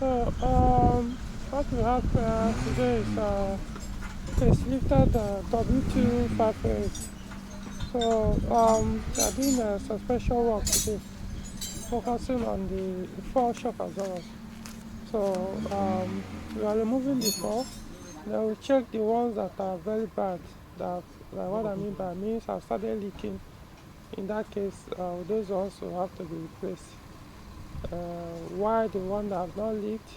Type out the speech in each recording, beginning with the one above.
So, what we have today is Facelifted W258. So, we are doing a suspension work today, focusing on the four shock absorbers. So, we are removing the four. Then we check the ones that are very bad. What I mean by means have started leaking. In that case, those ones will have to be replaced. Why the one that have not leaked?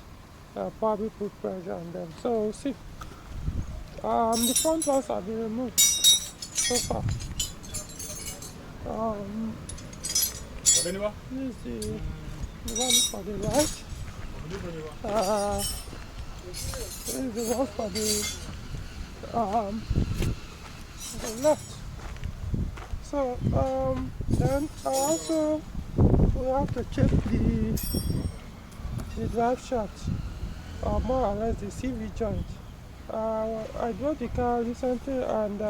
Probably put pressure on them. So we'll see. The front ones have been removed so far. This is the one for the right. This is the one for the left. So then also we have to check the drive shaft, or more or less the CV joint. I drove the car recently and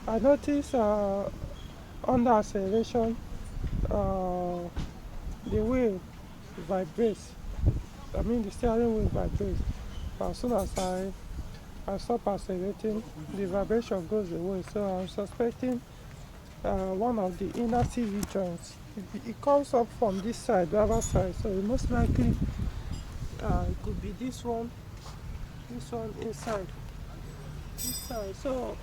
I noticed under acceleration the wheel vibrates. I mean the steering wheel vibrates. As soon as I stop accelerating, the vibration goes away. So I'm suspecting one of the inner CV joints. It comes up from this side, the other side. So most likely it could be this one inside, this side. So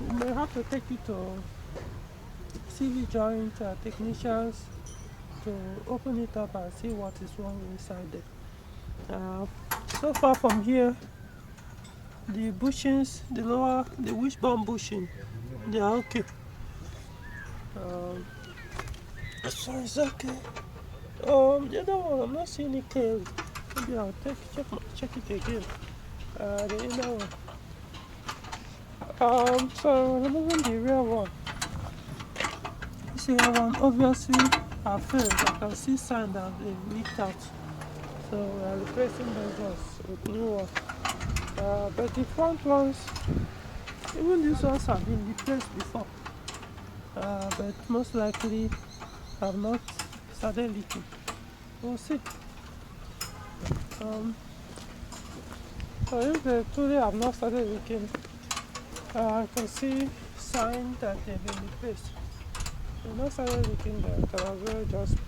we may have to take it to CV joint technicians to open it up and see what is wrong inside there. So far from here, the bushings, the wishbone bushing, they are okay. So it's okay. The other one, I'm not seeing it clearly. Maybe I'll check it again. The inner one. So removing the rear one. This rear one obviously have failed. I can see signs that they leaked out. So we are replacing those ones with new ones. But the front ones, even these ones have been replaced before. But most likely have not started leaking. We'll see. So if they truly have not started leaking, I can see signs that they've been replaced. They've not started leaking there, but I will just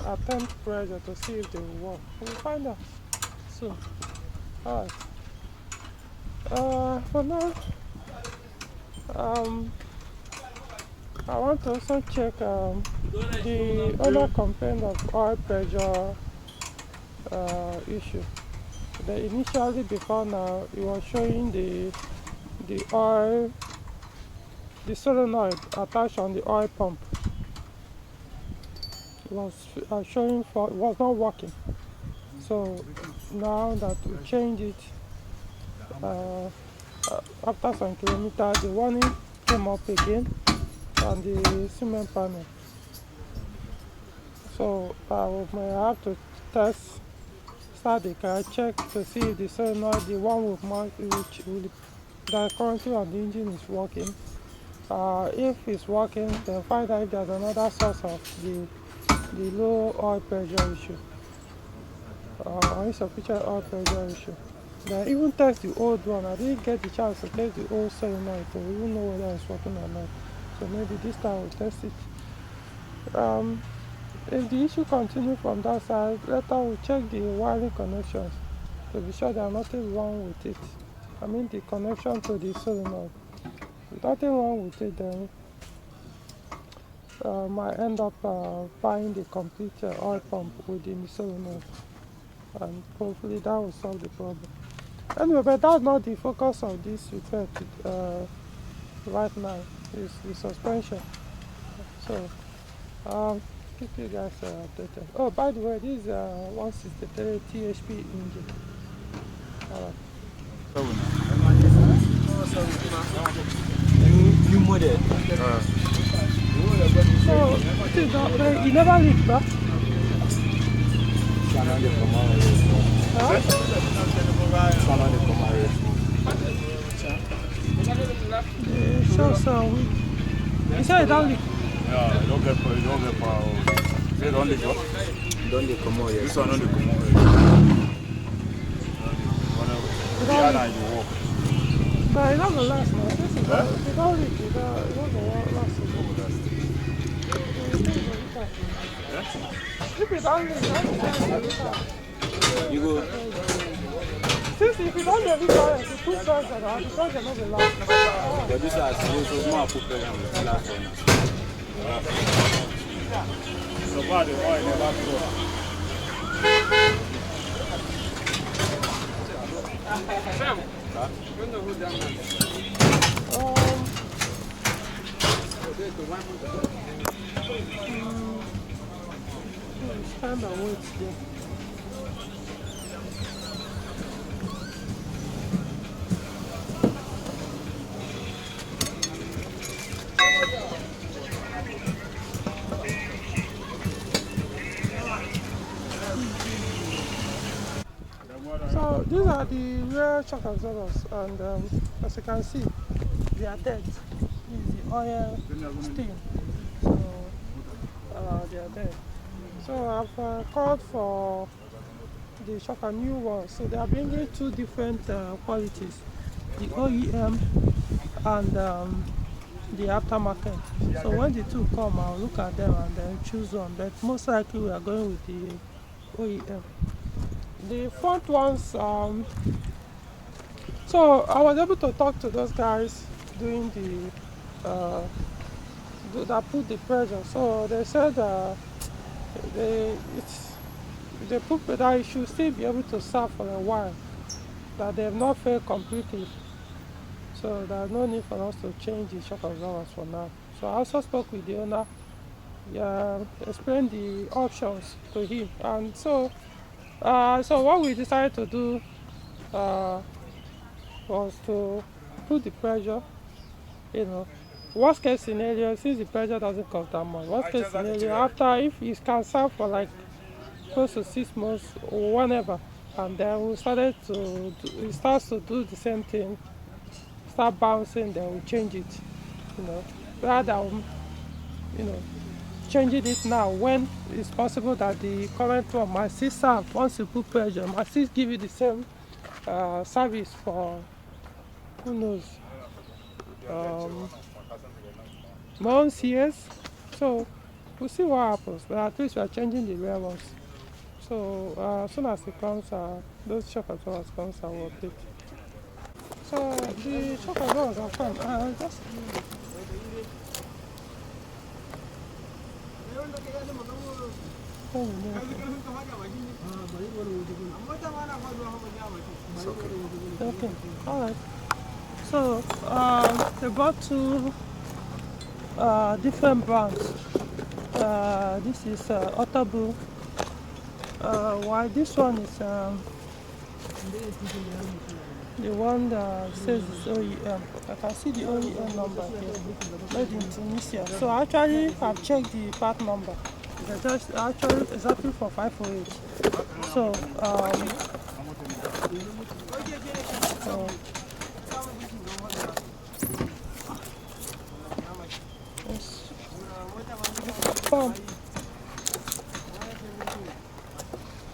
attempt pressure to see if they will work. We'll find out soon. Alright. For now, I want to also check the other complaint of oil pressure issue. Initially, before now, it was showing the oil, the solenoid attached on the oil pump. It was showing it was not working. So now that we changed it, after some kilometers, the warning came up again on the cement panel. So I may have to start the car, check to see if the solenoid, the one that currently on the engine is working. If it's working, then find out if there's another source of the low oil pressure issue, or insufficient oil pressure issue. Then even test the old one. I didn't get the chance to test the old solenoid to even know whether it's working or not. So maybe this time we'll test it. If the issue continues from that side, later we'll check the wiring connections to be sure there's nothing wrong with it. I mean the connection to the solenoid. If nothing wrong with it, then might end up buying the complete oil pump within the solenoid, and hopefully that will solve the problem. Anyway, but that's not the focus of this repair right now. It's the suspension. So keep you guys updated. Oh, by the way, this is 163 THP engine. New model. So you never leak, bro? You said it don't leak. Yeah, don't get power. Say don't leak. Don't they come out? This one on the come out. But it doesn't last now. This is it don't leak. It doesn't last. If it don't leak, You go. since if you don't let it go, you put pressure on the pressure not will last. But this is more put pressure on the last one. So far the oil never flow. Stand and wait there. So these are the real shock absorbers, and as you can see, they are dead. This is the oil stain. So they are dead. So I've called for the shocker new ones. So they are bringing two different qualities: the OEM and the aftermarket. So when the two come, I'll look at them and then choose one. But most likely we are going with the OEM. The front ones, so I was able to talk to those guys doing that put the pressure. So they said they put that it should still be able to serve for a while, that they have not failed completely. So there's no need for us to change the shock absorbers for now. So I also spoke with the owner, explained the options to him, and so what we decided to do was to put the pressure, worst case scenario, since the pressure doesn't cost that much, worst case scenario, after if it can serve for like close to 6 months or whenever, and then we started to it starts to do the same thing, start bouncing, then we change it, rather than changing it now when it's possible that the current one might still serve. Once you put pressure, might still give you the same service for, who knows, months, years. So we'll see what happens, but at least we are changing the real ones. So as soon as it comes, those shock absorbers comes, I will update. So the shock absorbers are fine. Just okay, all right. So they brought two different brands. This is Otterblue, while this one is the one that says it's OEM. I can see the OEM number here, made in Tunisia. So I actually have checked the part number. It's just actually exactly for 508. So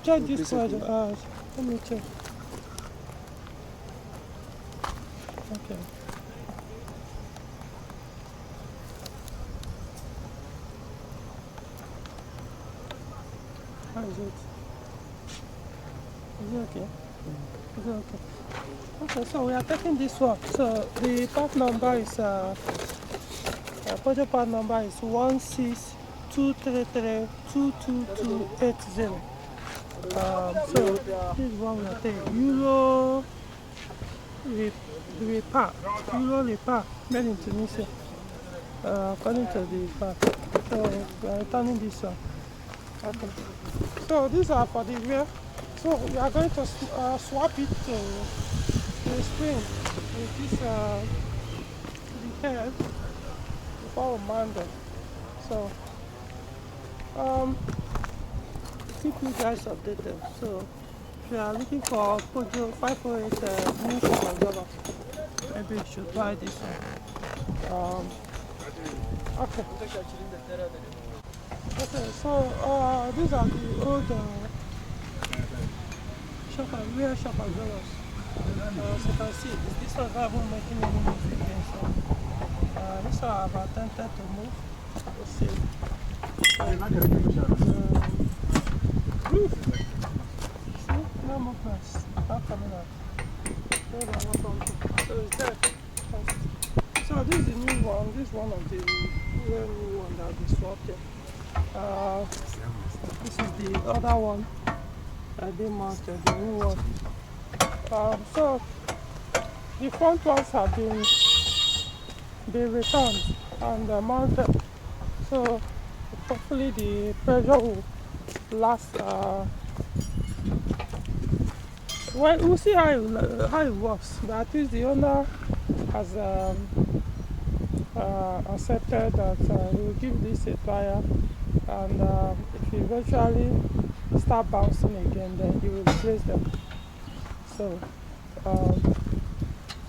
check this project. Let me check. Okay. How is it? Is it okay? Is it okay? Okay, so we are taking this one. So the part number is Peugeot part number is 162332280. So this is what we are taking. Euro repair, made in Tunisia, according to the part. So we are returning this one. Okay. So these are for the rear. So we are going to swap it to the spring with this the head before we mount them. So keep you guys updated. So if you are looking for Peugeot 508 new shock absorber, maybe you should buy this one. Okay. Okay, so these are the old rear shock absorbers. As you can see, this one's not even making any move again. So this one I've attempted to move. Let's see. Roof. See, no movements. Not coming out. So it's dead. So this is the new one. This is one of the real new one that we swapped here. This is the other one that they mounted, the new one. So the front ones have been returned and mounted. So hopefully the Peugeot will last. Well, we'll see how it works. But at least the owner has accepted that he will give this a trial, and if he eventually start bouncing again, then he will replace them. So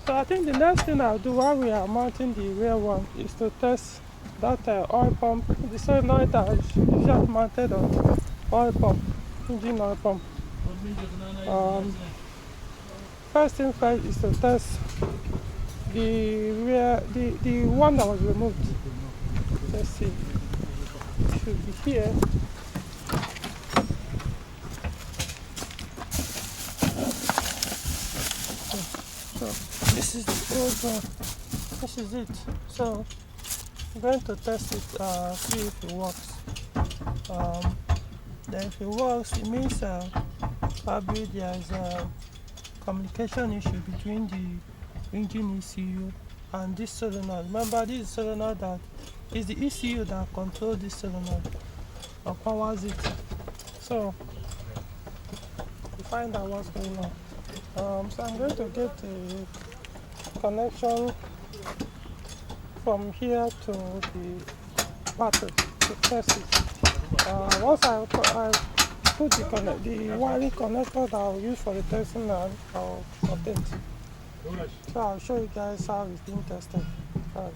I think the next thing I'll do while we are mounting the rear one is to test that oil pump, the solenoid that is usually mounted on oil pump, engine oil pump. First thing first is to test the rear, the one that was removed. Let's see, it should be here. So this is the old one. This is it. So I'm going to test it, see if it works. Then if it works, it means probably there is a communication issue between the engine ECU and this solenoid. Remember, this is solenoid that is the ECU that controls this solenoid or powers it. So we find out what's going on. So I'm going to get a connection from here to the battery to test it. Once I put the wiring connector that I'll use for the testing, and I'll update. So I'll show you guys how it's being tested. Right.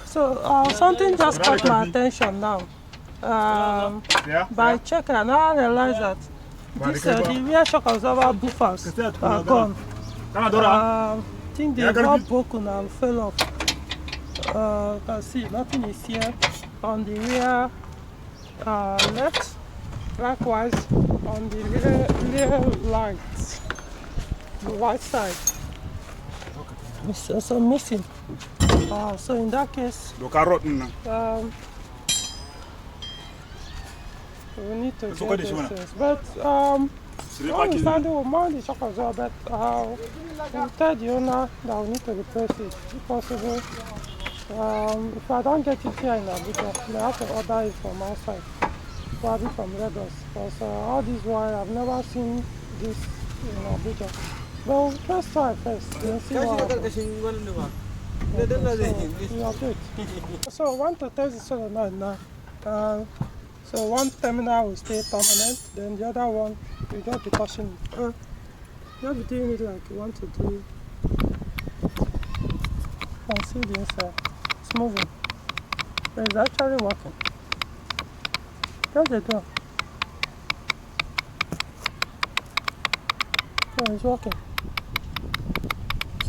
So something just caught my attention now. By checking, I now realize that the rear shock absorber buffers are gone. I think they got broken and fell off. You can see nothing is here on the rear left. Likewise on the rear lights, the white side is also missing. So in that case, we need to get this. But understanding will mount the shock absorber, but we'll tell the owner that we need to replace it if possible. If I don't get it here in Abuja, they have to order it from outside, probably from Lagos, because all this while I've never seen this in Abuja. But let's try first and see what happens. So I want to test the solenoid now. So one terminal will stay permanent, then the other one will just be touching it. Just be doing it like you want to do. You can see the inside. It's moving. But it's actually working. Close the door. So it's working.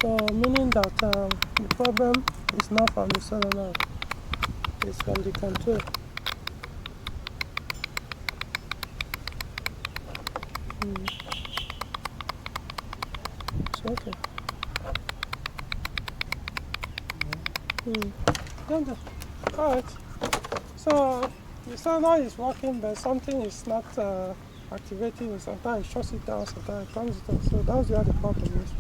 So meaning that the problem is not from the solenoid. It's from the control. It's okay. Alright. So the solenoid is working, but something is not activating it. Sometimes it shuts it down, sometimes it turns it on. So that's where the problem is.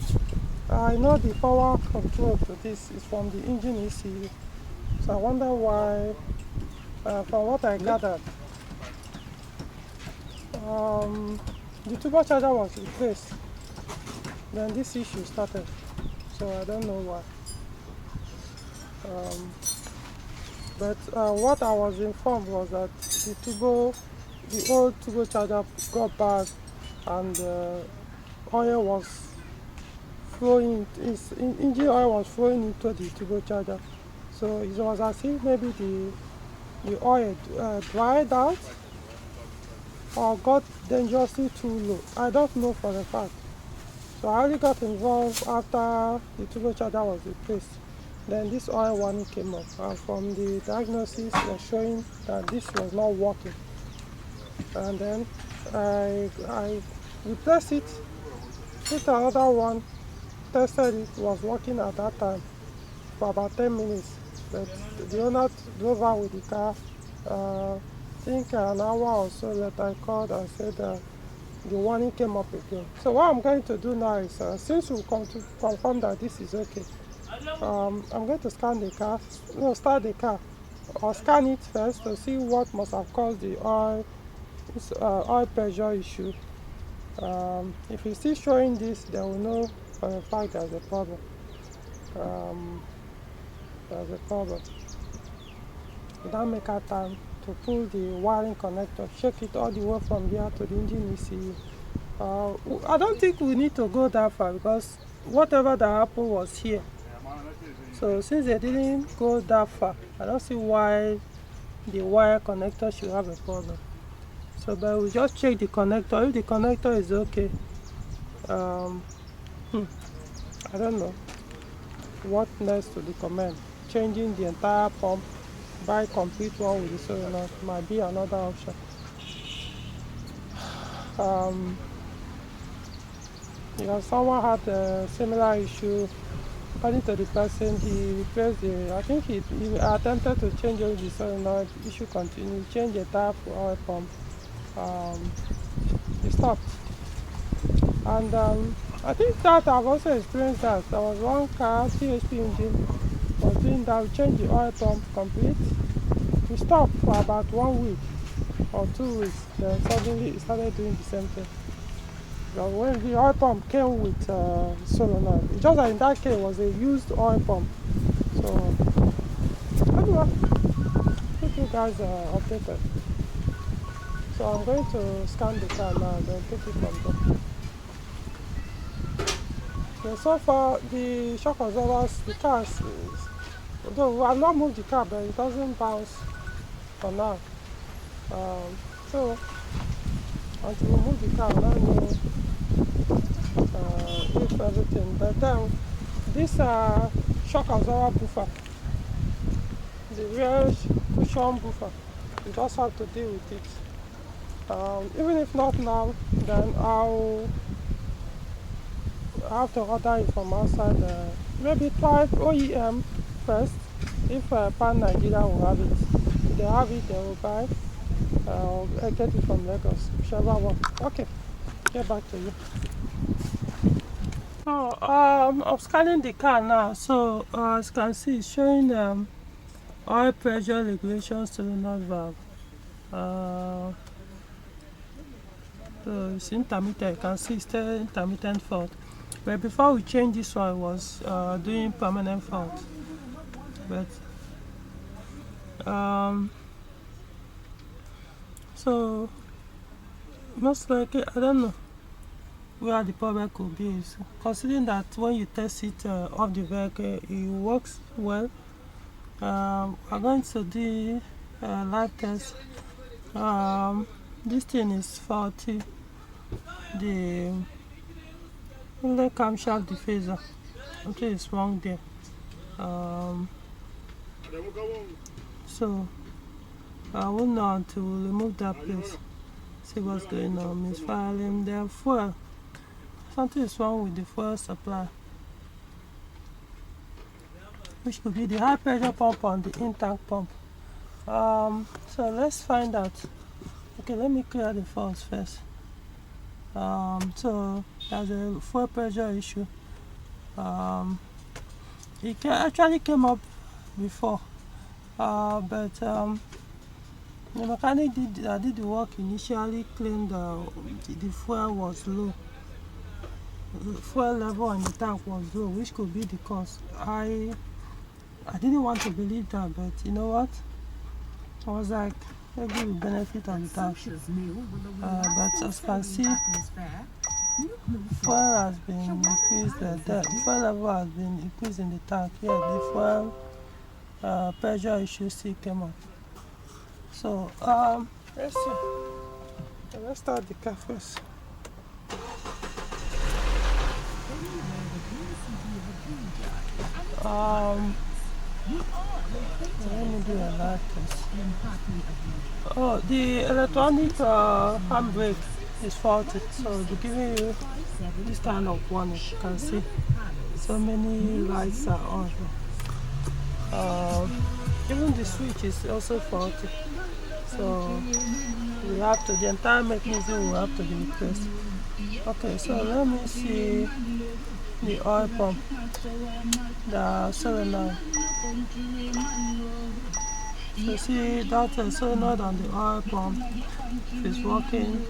I know the power control to this is from the engine ECU. So I wonder why, from what I gathered, the turbocharger was replaced. Then this issue started. So I don't know why. But what I was informed was that the old turbocharger got bad, and oil was flowing. Engine oil was flowing into the turbocharger. So it was as if maybe the oil dried out or got dangerously too low. I don't know for a fact. So I only got involved after the turbocharger was replaced. Then this oil warning came up, and from the diagnosis was showing that this was not working. And then I replaced it, put another one, tested it, was working at that time for about 10 minutes. But the owner drove out with the car. I think an hour or so later I called and said the warning came up again. So what I'm going to do now is, since we come to confirm that this is okay, I'm going to scan the car, start the car, or scan it first to see what must have caused the oil pressure issue. If it's still showing this, then we'll know for a fact there's a problem. Without making time to pull the wiring connector, check it all the way from here to the engine ECU. I don't think we need to go that far because whatever that happened was here. So since they didn't go that far, I don't see why the wire connector should have a problem. So but we just check the connector. If the connector is okay, I don't know what next to recommend. Changing the entire pump, buy complete one with the solenoid might be another option. Because someone had a similar issue. According to the person, he replaced I think he attempted to change the solenoid, issue continued, change the tap for oil pump. It stopped. And I think that I've also experienced that. There was one car, THP engine, was doing that. We changed the oil pump complete. We stopped for about 1 week or 2 weeks. Then suddenly it started doing the same thing. So when the oil pump came with solenoid, it's just that in that case it was a used oil pump. So anyway, keep you guys updated. So I'm going to scan the car now and then take it from there. So far the shock absorbers, the cars, although I've not moved the car, but it doesn't bounce for now. So until we move the car, I don't know if everything. But then this shock absorber buffer, the rear cushion buffer, you just have to deal with it. Even if not now, then I'll have to order it from outside. Maybe try OEM first. If Pan Nigeria will have it, if they have it, they will buy. I'll get it from Lagos, whichever one. Okay, get back to you. So I'm scanning the car now. So as you can see, it's showing oil pressure regulation solenoid valve. So it's intermittent. You can see it's still intermittent fault. But before we change this one, it was doing permanent fault. But so most likely, I don't know where the problem could be. So, considering that when you test it off the vehicle, it works well. We're going to do live test. This thing is faulty. The camshaft diffuser, something is wrong there. So I won't know until we remove that place, see what's going on. Misfiring the fuel, something is wrong with the fuel supply, which could be the high pressure pump and the in-tank pump. So let's find out. Okay, let me clear the faults first. So there's a fuel pressure issue. It actually came up before, but the mechanic that did the work initially claimed the fuel was low. The fuel level in the tank was low, which could be the cause. I didn't want to believe that, but you know what? I was like, maybe the benefit of the doubt. But as you can see, fuel has been increased. The fuel level has been increased in the tank. Yeah, the fuel pressure issue still came up. So let's see. Let's start the car first. Let me do a live test. Oh, the electronic handbrake is faulty, so they're giving you this kind of warning. You can see so many lights are on. Even the switch is also faulty, so we have to, the entire mechanism will have to be replaced. Okay, so let me see the oil pump, the solenoid. So see that solenoid on the oil pump is working.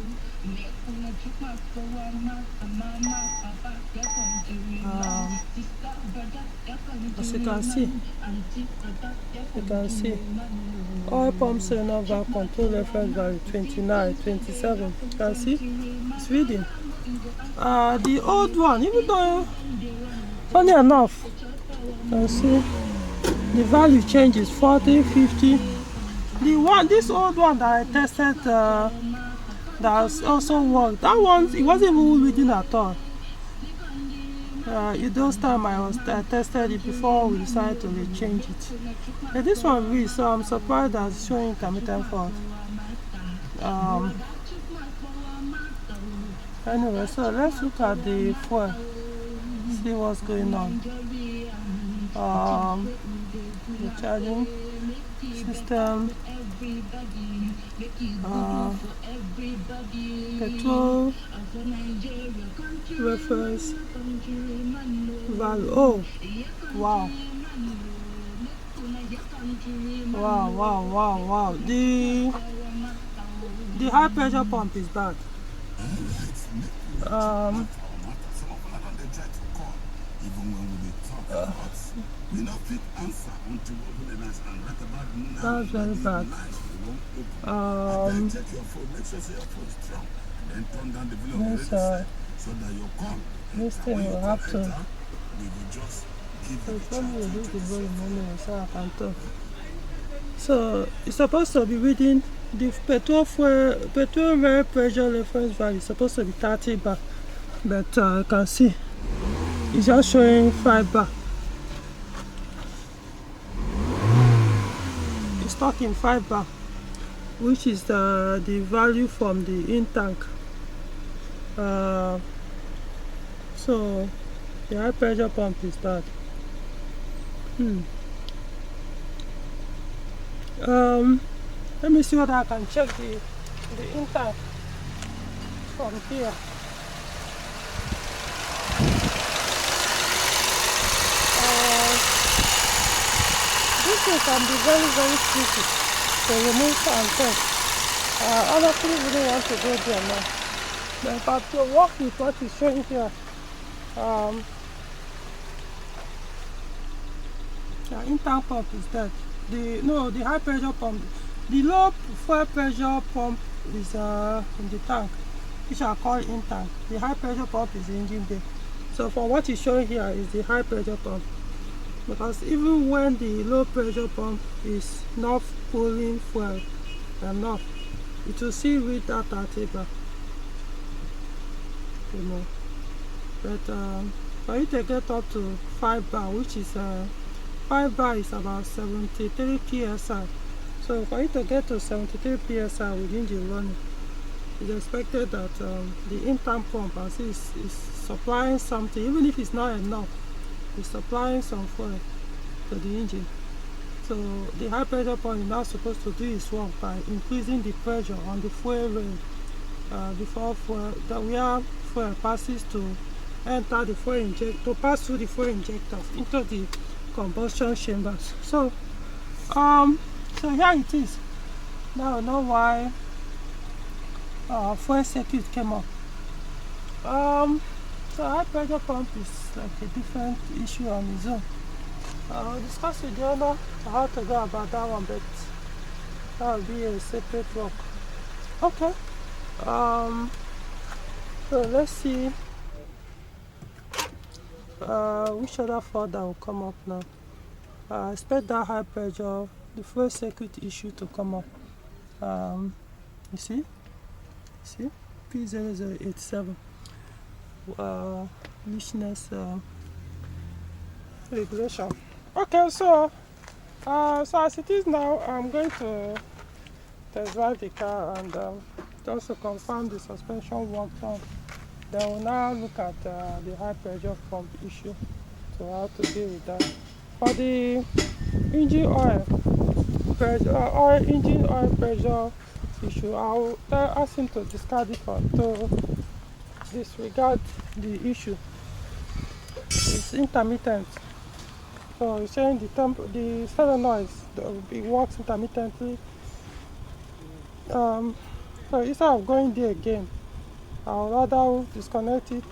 As you can see, oil pump solenoid valve control reference value 29, 27. You can see it's reading. The old one, even though funny enough, you can see the value changes 40, 50. The one, this old one that I tested, that also worked. That one, it wasn't even reading at all. Those time I tested it before we decided to change it. But this one reads, so I'm surprised that it's showing intermittent fault. Anyway, so let's look at the fuel, see what's going on. The charging system, petrol reference value. Oh, wow. Wow. The high pressure pump is bad. That's very bad. This thing will have to. So it's supposed to be reading the petrol air pressure reference value is supposed to be 30 bar, but you can see it's just showing 5 bar. It's stuck in 5 bar, which is the value from the in tank. So the high pressure pump is bad. Let me see whether I can check the in tank from here. This thing can be very, very tricky to remove and test. Honestly, we don't want to go there now. But if I have to work with what is showing here, the in-tank pump is dead. The high pressure pump, the low fuel pressure pump is in the tank, which I call in-tank. The high pressure pump is the engine bay. So for what is showing here is the high pressure pump. Because even when the low pressure pump is not pulling fuel enough, it will still read that 30 bar. You know. But for you to get up to 5 bar, which is 5 bar is about 73 psi. So for you to get to 73 psi within the running, it's expected that the in-tank pump is supplying something, even if it's not enough. It's supplying some fuel to the engine. So the high pressure pump is now supposed to do its work by increasing the pressure on the fuel rail before fuel passes to enter the fuel injector, to pass through the fuel injector into the combustion chambers. So here it is. Now I know why fuel circuit came up. So high pressure pump is like a different issue on its own. I'll discuss with the owner how to go about that one, but that will be a separate work. Okay. So let's see which other fault that will come up now. I expect that high pressure, the fuel circuit issue to come up. You see P0087 leashness regulation. Okay, so as it is now, I'm going to test drive the car and just to confirm the suspension work done. Then we'll now look at the high pressure pump issue, so how to deal with that. For the engine oil pressure, engine oil pressure issue, I'll ask him to discard it to disregard the issue. It's intermittent. So you're saying the solenoid it works intermittently. So instead of going there again, I'll rather disconnect it.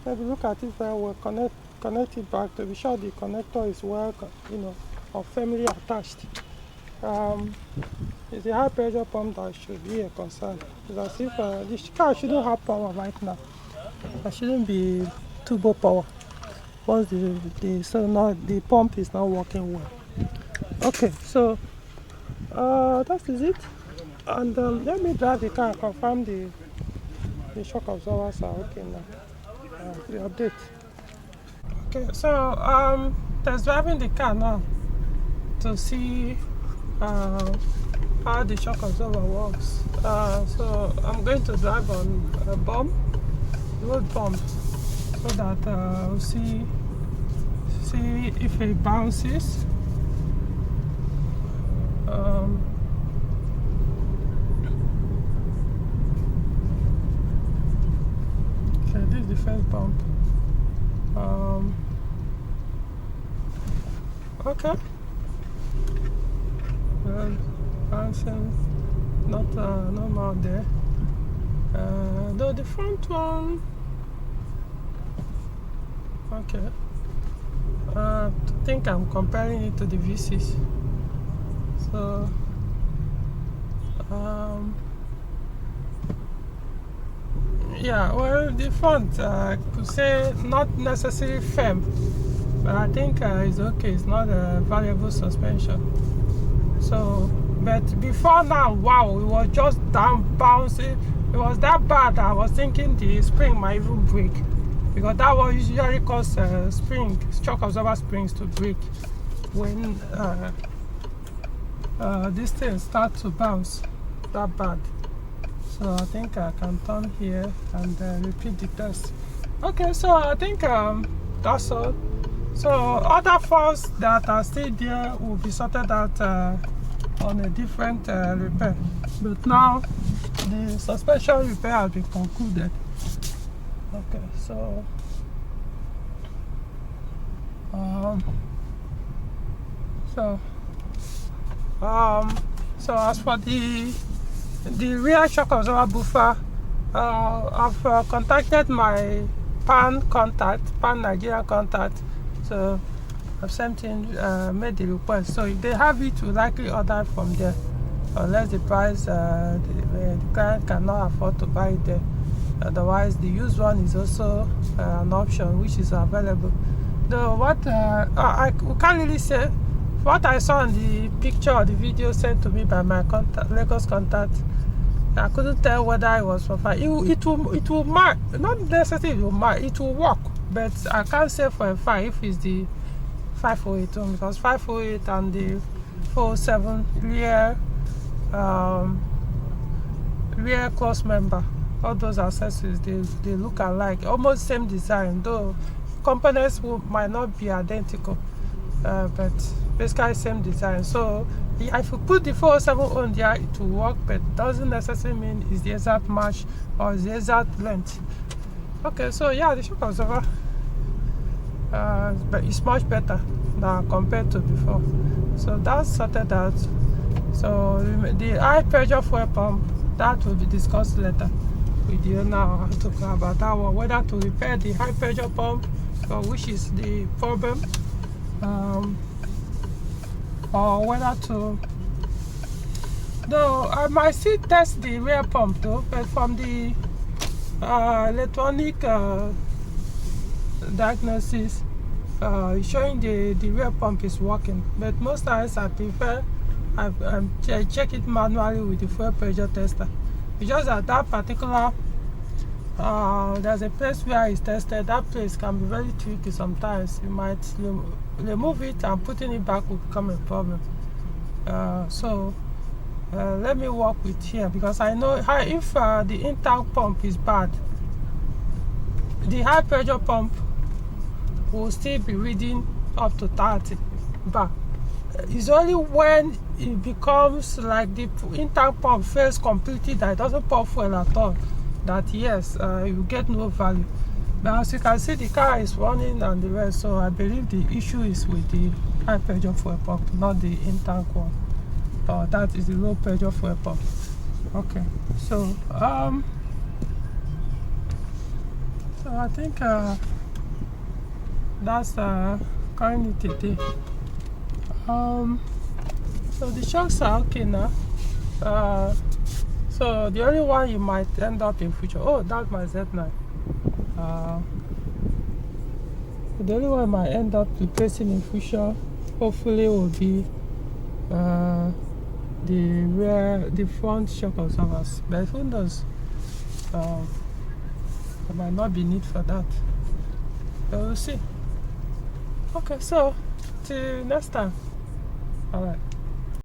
Maybe look at it very well. Connect it back to be sure the connector is well, or firmly attached. It's the high pressure pump that should be a concern. It's as if the car shouldn't have power right now. There shouldn't be turbo power once the pump is not working well. Okay, so that is it. And let me drive the car and confirm the shock absorbers are okay now. The update. Okay, so test driving the car now to see how the shock absorber works. So I'm going to drive on a bump, road bump, so that we'll see if it bounces. Okay, this is the first bump. Okay. Bouncing, not normal there. Though the front one, okay. I think I'm comparing it to the V6. So, yeah, well, the front, I could say not necessarily firm, but I think it's okay. It's not a variable suspension. So, but before now, wow, it was just down bouncing. It was that bad that I was thinking the spring might even break, because that was usually cause shock absorber springs to break when these things start to bounce that bad. So I think I can turn here and repeat the test. Okay, so I think that's all. So other faults that are still there will be sorted out on a different repair. But now the suspension repair has been concluded. Okay, so so as for the rear shock absorber buffer, I've contacted my PAN Nigeria contact. So I've sent in, made the request. So if they have it, we'll likely order from there, unless the price the client cannot afford to buy it there. Otherwise, the used one is also an option which is available. Though what I can't really say. What I saw in the picture or the video sent to me by my Lagos contact, I couldn't tell whether it was for fine. It will mark, not necessarily it will mark, it will work, but I can't say for a fact if it's the 508 one, because 508 and the 407 rear close member, all those accessories, they look alike, almost same design, though components might not be identical, but basically same design. So if you put the 407 on there, it will work, but doesn't necessarily mean it's the exact match or the exact length. Okay, so yeah, the shock absorber, but it's much better now compared to before. So that's sorted out. So the high pressure fuel pump, that will be discussed later with you. Now I have to talk about that one, whether to repair the high pressure pump, or which is the problem, or whether to, though I might still test the rear pump though, but from the electronic diagnosis showing the rear pump is working. But most times I prefer I check it manually with the fuel pressure tester. It's just that that particular there's a place where it's tested. That place can be very tricky sometimes. You might remove it and putting it back will become a problem. So let me work with here, because I know if the in-tank pump is bad, the high pressure pump will still be reading up to 30 bar. It's only when it becomes like the in-tank pump fails completely, that it doesn't pump fuel at all, that yes, you get no value. But as you can see, the car is running and the rest, so I believe the issue is with the high pressure fuel pump, not the in-tank one. That is the low pressure fuel pump. Okay, so so I think that's currently today. So the shocks are okay now. So the only one you might end up in future, oh, that's my Z9. The only one I might end up replacing in future, hopefully, will be the front shock absorbers. But who knows? There might not be need for that. But we'll see. Okay, so till next time. All right.